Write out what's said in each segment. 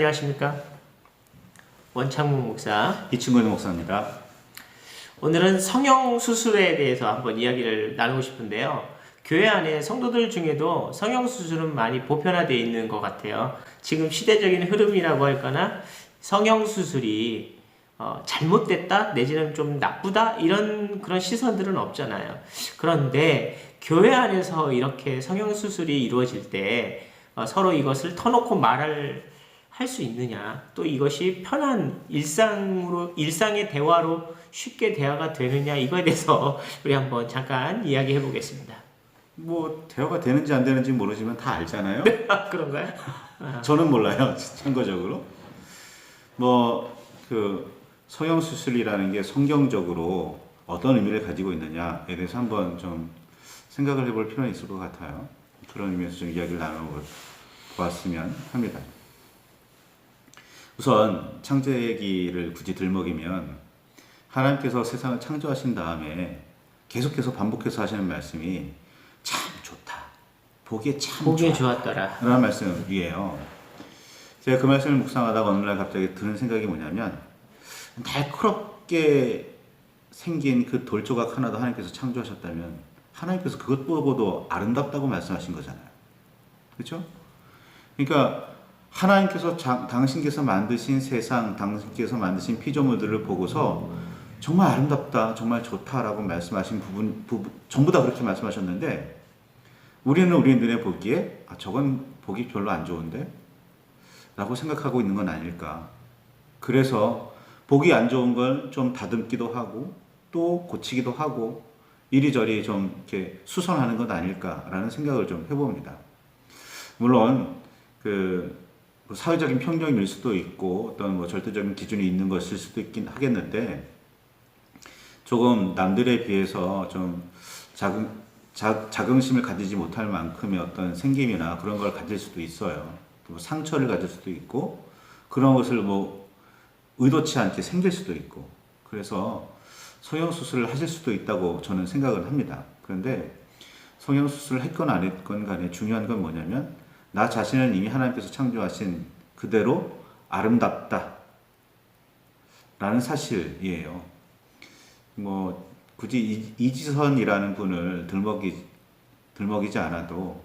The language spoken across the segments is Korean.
안녕하십니까? 원창문 목사. 이충근 목사입니다. 오늘은 성형수술에 대해서 한번 이야기를 나누고 싶은데요. 교회 안에 성도들 중에도 성형수술은 많이 보편화되어 있는 것 같아요. 지금 시대적인 흐름이라고 할까나 성형수술이 잘못됐다 내지는 좀 나쁘다 이런 그런 시선들은 없잖아요. 그런데 교회 안에서 이렇게 성형수술이 이루어질 때 서로 이것을 터놓고 말할 수 있느냐, 또 이것이 편한 일상의 대화로 쉽게 대화가 되느냐, 이거에 대해서 우리 한번 잠깐 이야기해 보겠습니다. 뭐 대화가 되는지 안 되는지 모르지만 다 알잖아요. 그런가요? 저는 몰라요. 참고적으로 그 성형수술이라는 게 성경적으로 어떤 의미를 가지고 있느냐에 대해서 한번 좀 생각을 해볼 필요는 있을 것 같아요. 그런 의미에서 좀 이야기를 나눠보았으면 합니다. 우선 창조기를 굳이 들먹이면 하나님께서 세상을 창조하신 다음에 계속해서 반복해서 하시는 말씀이 참 좋다, 보기에 좋았더라 라는 말씀이에요. 제가 그 말씀을 묵상하다가 어느 날 갑자기 드는 생각이 뭐냐면, 날카롭게 생긴 그 돌조각 하나도 하나님께서 창조하셨다면 하나님께서 그것 보고도 아름답다고 말씀하신 거잖아요. 그렇죠? 그러니까 하나님께서 당신께서 만드신 세상, 당신께서 만드신 피조물들을 보고서 정말 아름답다, 정말 좋다라고 말씀하신 부분 전부 다 그렇게 말씀하셨는데, 우리는 우리 눈에 보기에 저건 보기 별로 안 좋은데? 라고 생각하고 있는 건 아닐까. 그래서 보기 안 좋은 걸 좀 다듬기도 하고 또 고치기도 하고 이리저리 좀 이렇게 수선하는 것 아닐까라는 생각을 좀 해봅니다. 물론 사회적인 평정일 수도 있고 어떤 절대적인 기준이 있는 것일 수도 있긴 하겠는데, 조금 남들에 비해서 좀 자긍심을 가지지 못할 만큼의 어떤 생김이나 그런 걸 가질 수도 있어요. 또 상처를 가질 수도 있고 그런 것을 의도치 않게 생길 수도 있고, 그래서 성형수술을 하실 수도 있다고 저는 생각을 합니다. 그런데 성형수술을 했건 안 했건 간에 중요한 건 뭐냐면, 나 자신은 이미 하나님께서 창조하신 그대로 아름답다 라는 사실이에요. 굳이 이지선이라는 분을 들먹이지 않아도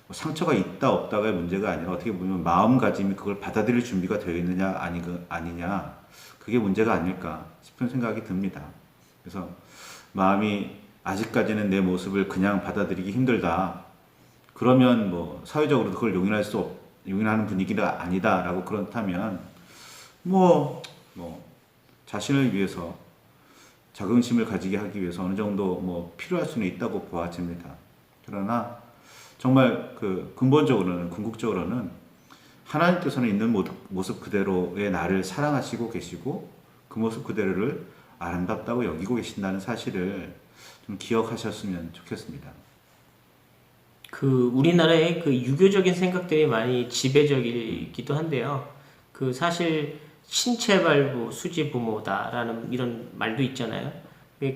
상처가 있다 없다가 문제가 아니라 어떻게 보면 마음가짐이 그걸 받아들일 준비가 되어 있느냐 아니냐, 그게 문제가 아닐까 싶은 생각이 듭니다. 그래서 마음이 아직까지는 내 모습을 그냥 받아들이기 힘들다, 그러면 사회적으로 그걸 용인하는 분위기가 아니다라고 그렇다면 자신을 위해서 자긍심을 가지게 하기 위해서 어느 정도 필요할 수는 있다고 보아집니다. 그러나 정말 근본적으로는, 궁극적으로는 하나님께서는 있는 모습 그대로의 나를 사랑하시고 계시고 그 모습 그대로를 아름답다고 여기고 계신다는 사실을 좀 기억하셨으면 좋겠습니다. 우리나라의 유교적인 생각들이 많이 지배적이기도 한데요. 사실 신체발부 수지부모다라는 이런 말도 있잖아요.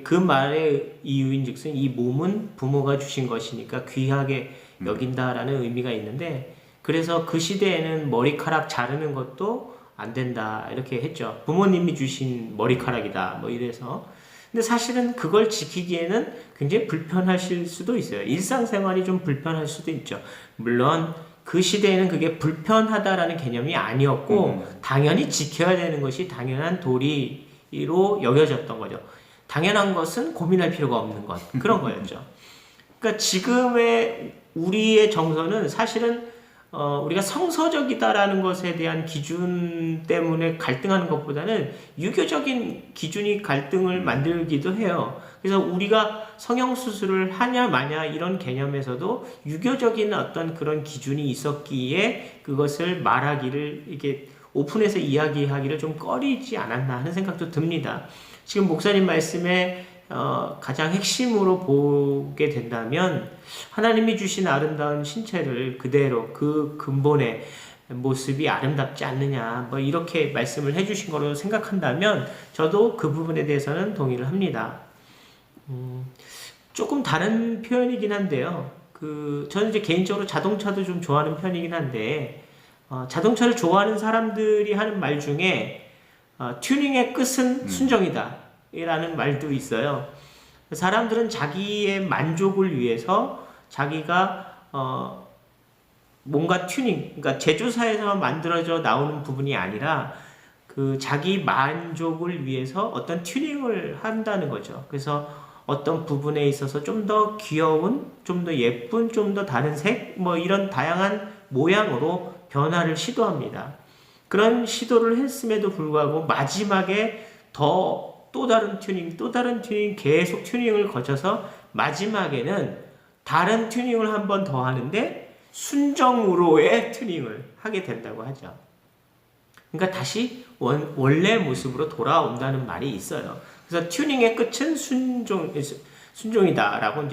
그 말의 이유인즉슨 이 몸은 부모가 주신 것이니까 귀하게 여긴다라는 의미가 있는데, 그래서 그 시대에는 머리카락 자르는 것도 안 된다 이렇게 했죠. 부모님이 주신 머리카락이다 이래서. 근데 사실은 그걸 지키기에는 굉장히 불편하실 수도 있어요. 일상생활이 좀 불편할 수도 있죠. 물론 그 시대에는 그게 불편하다라는 개념이 아니었고 당연히 지켜야 되는 것이 당연한 도리로 여겨졌던 거죠. 당연한 것은 고민할 필요가 없는 것, 그런 거였죠. 그러니까 지금의 우리의 정서는 사실은 우리가 성서적이다라는 것에 대한 기준 때문에 갈등하는 것보다는 유교적인 기준이 갈등을 만들기도 해요. 그래서 우리가 성형수술을 하냐 마냐 이런 개념에서도 유교적인 어떤 그런 기준이 있었기에 그것을 말하기를, 이게 오픈해서 이야기하기를 좀 꺼리지 않았나 하는 생각도 듭니다. 지금 목사님 말씀에 가장 핵심으로 보게 된다면, 하나님이 주신 아름다운 신체를 그대로 그 근본의 모습이 아름답지 않느냐 이렇게 말씀을 해주신 거로 생각한다면 저도 그 부분에 대해서는 동의를 합니다. 조금 다른 표현이긴 한데요. 저는 이제 개인적으로 자동차도 좀 좋아하는 편이긴 한데 자동차를 좋아하는 사람들이 하는 말 중에 튜닝의 끝은 순정이다 라는 말도 있어요. 사람들은 자기의 만족을 위해서 자기가 뭔가 튜닝, 그러니까 제조사에서 만들어져 나오는 부분이 아니라 그 자기 만족을 위해서 어떤 튜닝을 한다는 거죠. 그래서 어떤 부분에 있어서 좀 더 귀여운, 좀 더 예쁜, 좀 더 다른 색, 뭐 이런 다양한 모양으로 변화를 시도합니다. 그런 시도를 했음에도 불구하고 마지막에 또 다른 튜닝, 계속 튜닝을 거쳐서 마지막에는 다른 튜닝을 한 번 더 하는데 순정으로의 튜닝을 하게 된다고 하죠. 그러니까 다시 원래 모습으로 돌아온다는 말이 있어요. 그래서 튜닝의 끝은 순종이다라고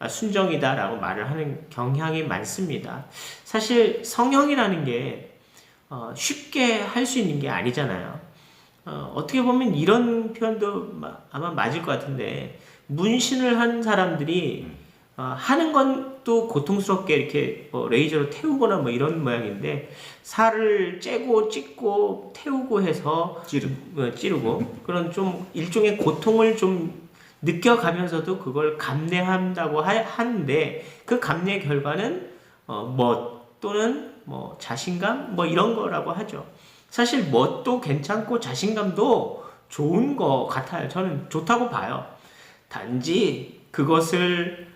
순정이다라고 말을 하는 경향이 많습니다. 사실 성형이라는 게 쉽게 할 수 있는 게 아니잖아요. 어떻게 보면 이런 표현도 아마 맞을 것 같은데 문신을 한 사람들이 하는 건 또 고통스럽게 이렇게 레이저로 태우거나 뭐 이런 모양인데 살을 째고 찢고 태우고 해서 찌르고 그런 좀 일종의 고통을 좀 느껴가면서도 그걸 감내한다고 하는데 그 감내 결과는 멋 또는 뭐 자신감 뭐 이런 거라고 하죠. 사실 멋도 괜찮고 자신감도 좋은 것 같아요. 저는 좋다고 봐요. 단지 그것을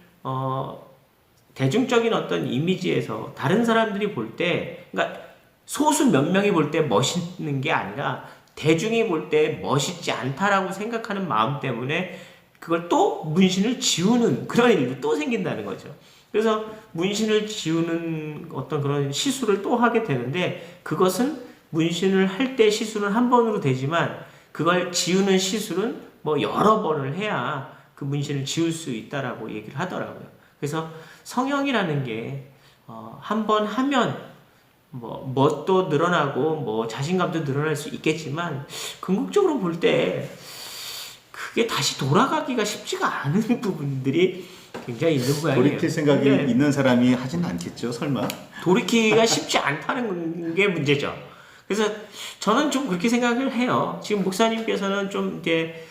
대중적인 어떤 이미지에서 다른 사람들이 볼 때, 그러니까 소수 몇 명이 볼 때 멋있는 게 아니라 대중이 볼 때 멋있지 않다라고 생각하는 마음 때문에 그걸 또 문신을 지우는 그런 일도 또 생긴다는 거죠. 그래서 문신을 지우는 어떤 그런 시술을 또 하게 되는데 그것은 문신을 할 때 시술은 한 번으로 되지만 그걸 지우는 시술은 뭐 여러 번을 해야 그 문신을 지울 수 있다라고 얘기를 하더라고요. 그래서 성형이라는 게 한 번 하면 뭐 멋도 늘어나고 뭐 자신감도 늘어날 수 있겠지만 궁극적으로 볼 때 그게 다시 돌아가기가 쉽지가 않은 부분들이 굉장히 있는 모양이에요. 돌이킬 생각이 있는 사람이 하진 않겠죠, 설마? 돌이키기가 쉽지 않다는 게 문제죠. 그래서 저는 좀 그렇게 생각을 해요. 지금 목사님께서는 좀 이제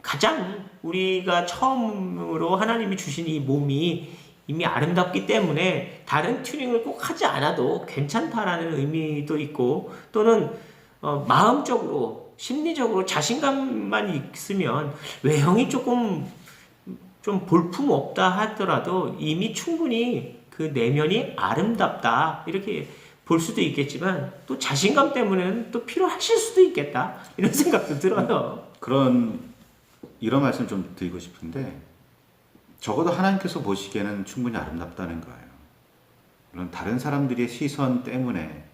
가장 우리가 처음으로 하나님이 주신 이 몸이 이미 아름답기 때문에 다른 튜닝을 꼭 하지 않아도 괜찮다라는 의미도 있고 또는 마음적으로 심리적으로 자신감만 있으면 외형이 조금 좀 볼품 없다 하더라도 이미 충분히 그 내면이 아름답다 이렇게 볼 수도 있겠지만 또 자신감 때문에는 또 필요하실 수도 있겠다 이런 생각도 들어요. 이런 말씀 좀 드리고 싶은데 적어도 하나님께서 보시기에는 충분히 아름답다는 거예요. 물론 다른 사람들의 시선 때문에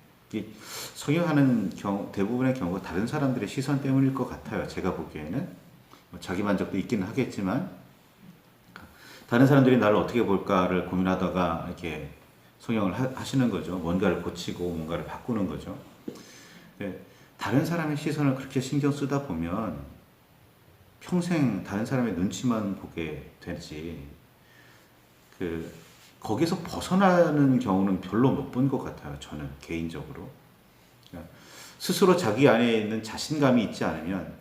성형하는 대부분의 경우가 다른 사람들의 시선 때문일 것 같아요. 제가 보기에는 뭐 자기 만족도 있기는 하겠지만 다른 사람들이 나를 어떻게 볼까를 고민하다가 이렇게 성형을 하시는 거죠. 뭔가를 고치고 뭔가를 바꾸는 거죠. 다른 사람의 시선을 그렇게 신경 쓰다 보면 평생 다른 사람의 눈치만 보게 되지 거기서 벗어나는 경우는 별로 못 본 것 같아요. 저는 개인적으로 스스로 자기 안에 있는 자신감이 있지 않으면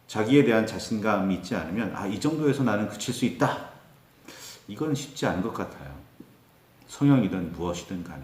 자기에 대한 자신감이 있지 않으면 이 정도에서 나는 그칠 수 있다. 이건 쉽지 않은 것 같아요. 성형이든 무엇이든 간에.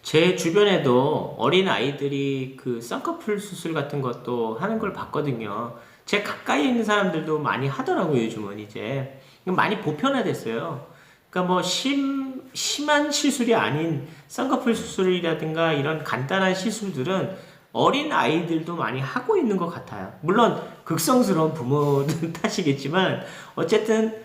제 주변에도 어린 아이들이 그 쌍꺼풀 수술 같은 것도 하는 걸 봤거든요. 제 가까이 있는 사람들도 많이 하더라고요, 요즘은 이제. 많이 보편화됐어요. 그러니까 뭐 심한 시술이 아닌 쌍꺼풀 수술이라든가 이런 간단한 시술들은 어린 아이들도 많이 하고 있는 것 같아요. 물론 극성스러운 부모들 탓이겠지만 어쨌든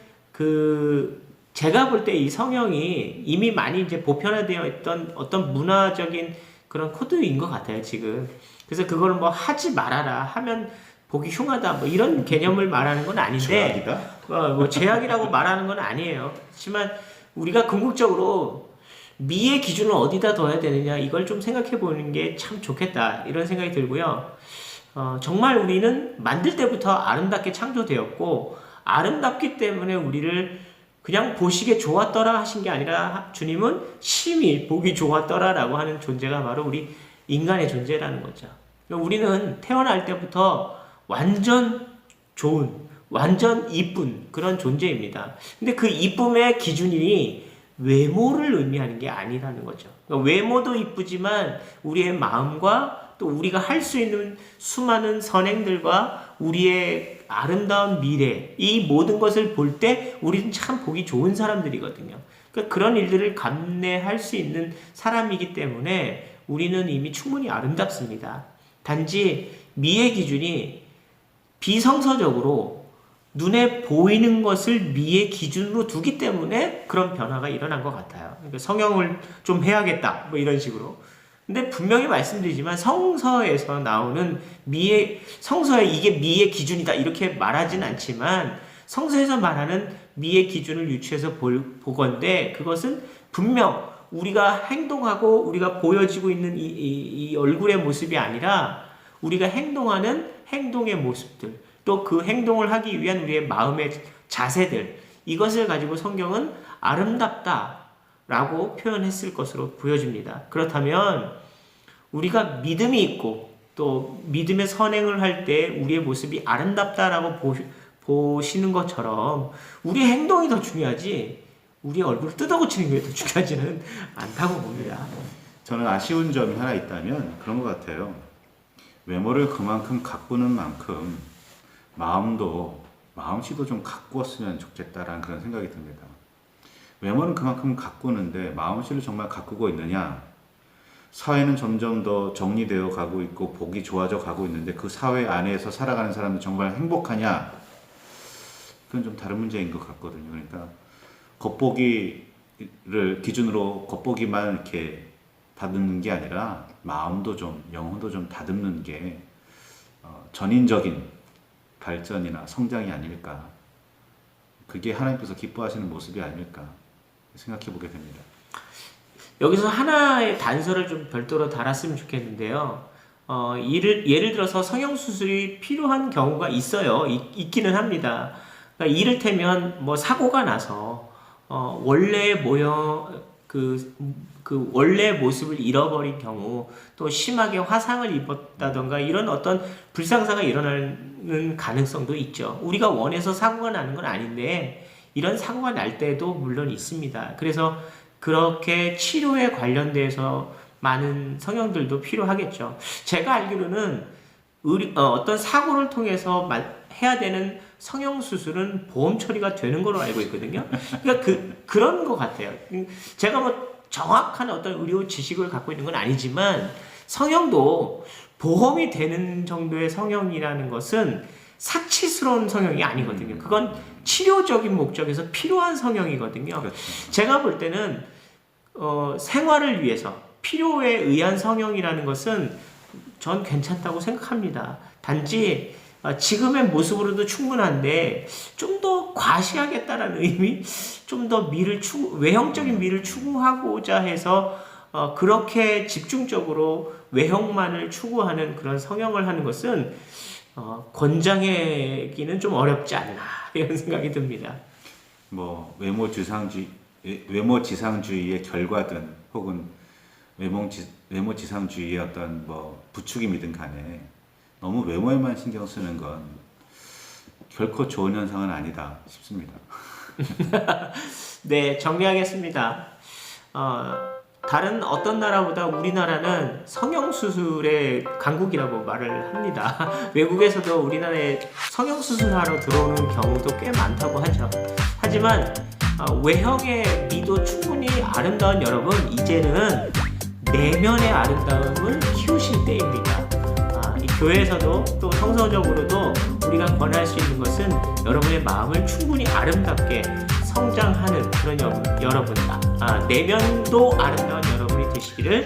제가 볼 때 이 성형이 이미 많이 이제 보편화되어 있던 어떤 문화적인 그런 코드인 것 같아요, 지금. 그래서 그걸 뭐 하지 말아라, 하면 보기 흉하다, 뭐 이런 개념을 말하는 건 아닌데, 뭐 제약이라고 말하는 건 아니에요. 그렇지만 우리가 궁극적으로 미의 기준을 어디다 둬야 되느냐, 이걸 좀 생각해 보는 게 참 좋겠다, 이런 생각이 들고요. 정말 우리는 만들 때부터 아름답게 창조되었고, 아름답기 때문에 우리를 그냥 보시기에 좋았더라 하신 게 아니라 주님은 심히 보기 좋았더라라고 하는 존재가 바로 우리 인간의 존재라는 거죠. 그러니까 우리는 태어날 때부터 완전 좋은, 완전 이쁜 그런 존재입니다. 근데 그 이쁨의 기준이 외모를 의미하는 게 아니라는 거죠. 그러니까 외모도 이쁘지만 우리의 마음과 또 우리가 할 수 있는 수많은 선행들과 우리의 아름다운 미래, 이 모든 것을 볼 때 우리는 참 보기 좋은 사람들이거든요. 그러니까 그런 일들을 감내할 수 있는 사람이기 때문에 우리는 이미 충분히 아름답습니다. 단지 미의 기준이 비성서적으로 눈에 보이는 것을 미의 기준으로 두기 때문에 그런 변화가 일어난 것 같아요. 그러니까 성형을 좀 해야겠다, 뭐 이런 식으로. 근데 분명히 말씀드리지만 성서에서 나오는 성서에 이게 미의 기준이다 이렇게 말하진 않지만 성서에서 말하는 미의 기준을 유추해서 보건대 그것은 분명 우리가 행동하고 우리가 보여지고 있는 이 얼굴의 모습이 아니라 우리가 행동하는 행동의 모습들 또 그 행동을 하기 위한 우리의 마음의 자세들 이것을 가지고 성경은 아름답다라고 표현했을 것으로 보여집니다. 그렇다면 우리가 믿음이 있고 또 믿음의 선행을 할 때 우리의 모습이 아름답다라고 보시는 것처럼 우리의 행동이 더 중요하지 우리의 얼굴을 뜯어고치는 게 더 중요하지는 않다고 봅니다. 저는 아쉬운 점이 하나 있다면 그런 것 같아요. 외모를 그만큼 가꾸는 만큼 마음씨도 좀 가꾸었으면 좋겠다라는 그런 생각이 듭니다. 외모는 그만큼 가꾸는데 마음씨를 정말 가꾸고 있느냐? 사회는 점점 더 정리되어 가고 있고 복이 좋아져 가고 있는데 그 사회 안에서 살아가는 사람은 정말 행복하냐? 그건 좀 다른 문제인 것 같거든요. 그러니까 겉보기를 기준으로 겉보기만 이렇게 다듬는 게 아니라 마음도 좀 영혼도 좀 다듬는 게 전인적인 발전이나 성장이 아닐까. 그게 하나님께서 기뻐하시는 모습이 아닐까 생각해 보게 됩니다. 여기서 하나의 단서를 좀 별도로 달았으면 좋겠는데요. 예를 들어서 성형수술이 필요한 경우가 있어요. 있기는 합니다. 그러니까 이를테면 뭐 사고가 나서 원래 모형 원래 모습을 잃어버린 경우 또 심하게 화상을 입었다던가 이런 어떤 불상사가 일어나는 가능성도 있죠. 우리가 원해서 사고가 나는 건 아닌데 이런 사고가 날 때도 물론 있습니다. 그래서 그렇게 치료에 관련돼서 많은 성형들도 필요하겠죠. 제가 알기로는 어떤 사고를 통해서 해야 되는 성형수술은 보험 처리가 되는 걸로 알고 있거든요. 그러니까 그런 것 같아요. 제가 뭐 정확한 어떤 의료 지식을 갖고 있는 건 아니지만 성형도 보험이 되는 정도의 성형이라는 것은 사치스러운 성형이 아니거든요. 그건 치료적인 목적에서 필요한 성형이거든요. 그렇죠. 제가 볼 때는 생활을 위해서 필요에 의한 성형이라는 것은 전 괜찮다고 생각합니다. 단지 지금의 모습으로도 충분한데 좀 더 과시하겠다라는 의미, 좀 더 외형적인 미를 추구하고자 해서 그렇게 집중적으로 외형만을 추구하는 그런 성형을 하는 것은 권장하기는 좀 어렵지 않나 이런 생각이 듭니다. 뭐 외모 지상주의의 결과든 혹은 외모 지상주의의 어떤 뭐 부추김이든 간에 너무 외모에만 신경 쓰는 건 결코 좋은 현상은 아니다 싶습니다. 네, 정리하겠습니다. 다른 어떤 나라보다 우리나라는 성형수술의 강국이라고 말을 합니다. 외국에서도 우리나라에 성형수술하러 들어오는 경우도 꽤 많다고 하죠. 하지만 외형의 미도 충분히 아름다운 여러분, 이제는 내면의 아름다움을 키우실 때입니다. 이 교회에서도 또 성서적으로도 우리가 권할 수 있는 것은 여러분의 마음을 충분히 아름답게 성장하는 그런 여러분, 내면도 아름다운 여러분이 되시기를